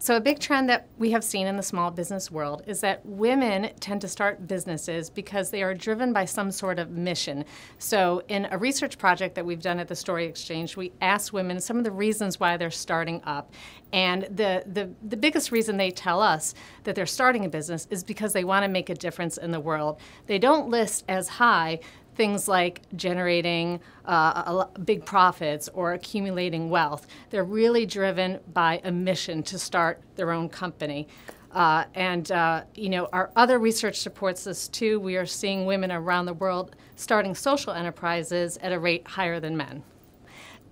So a big trend that we have seen in the small business world is that women tend to start businesses because they are driven by some sort of mission. So in a research project that we've done at the Story Exchange, we asked women some of the reasons why they're starting up. And the biggest reason they tell us that they're starting a business is because they want to make a difference in the world. They don't list as high things like generating big profits or accumulating wealth. They're really driven by a mission to start their own company. Our other research supports this too. We are seeing women around the world starting social enterprises at a rate higher than men.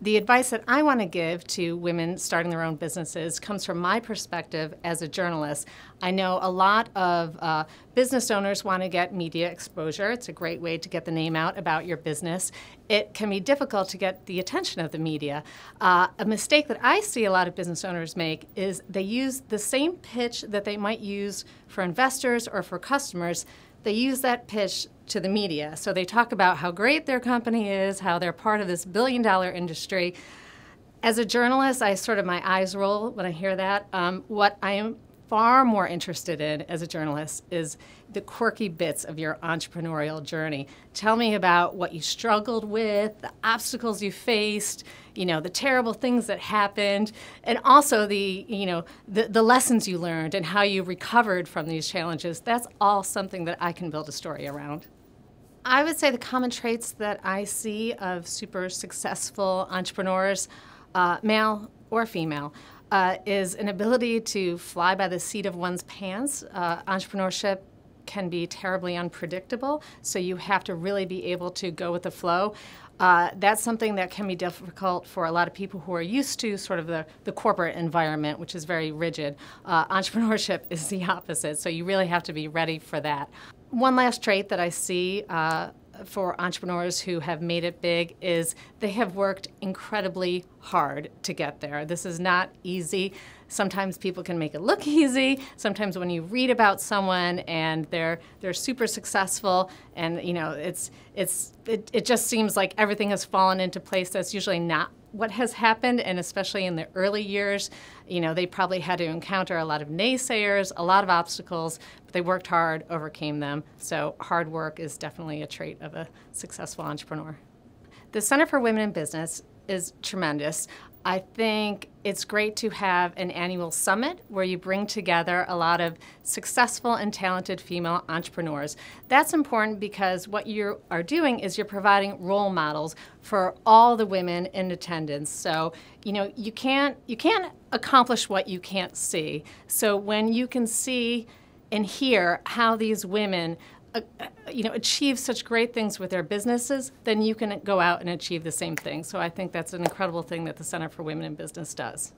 The advice that I want to give to women starting their own businesses comes from my perspective as a journalist. I know a lot of business owners want to get media exposure. It's a great way to get the name out about your business. It can be difficult to get the attention of the media. A mistake that I see a lot of business owners make is they use the same pitch that they might use for investors or for customers. They use that pitch to the media. So they talk about how great their company is, how they're part of this billion-dollar industry. As a journalist, my eyes roll when I hear that. What I am far more interested in as a journalist is the quirky bits of your entrepreneurial journey. Tell me about what you struggled with, the obstacles you faced, the terrible things that happened, and also the lessons you learned and how you recovered from these challenges. That's all something that I can build a story around. I would say the common traits that I see of super successful entrepreneurs, male or female, is an ability to fly by the seat of one's pants. Entrepreneurship can be terribly unpredictable, so you have to really be able to go with the flow. That's something that can be difficult for a lot of people who are used to sort of the corporate environment, which is very rigid. Entrepreneurship is the opposite, so you really have to be ready for that. One last trait that I see for entrepreneurs who have made it big is they have worked incredibly hard to get there. This is not easy. Sometimes people can make it look easy. Sometimes when you read about someone and they're super successful and it just seems like everything has fallen into place. That's usually not what has happened, and especially in the early years, they probably had to encounter a lot of naysayers, a lot of obstacles, but they worked hard, overcame them. So hard work is definitely a trait of a successful entrepreneur. The Center for Women in Business is tremendous. I think it's great to have an annual summit where you bring together a lot of successful and talented female entrepreneurs. That's important because what you are doing is you're providing role models for all the women in attendance. So, you can't accomplish what you can't see. So when you can see and hear how these women achieve such great things with their businesses, then you can go out and achieve the same thing. So I think that's an incredible thing that the Center for Women in Business does.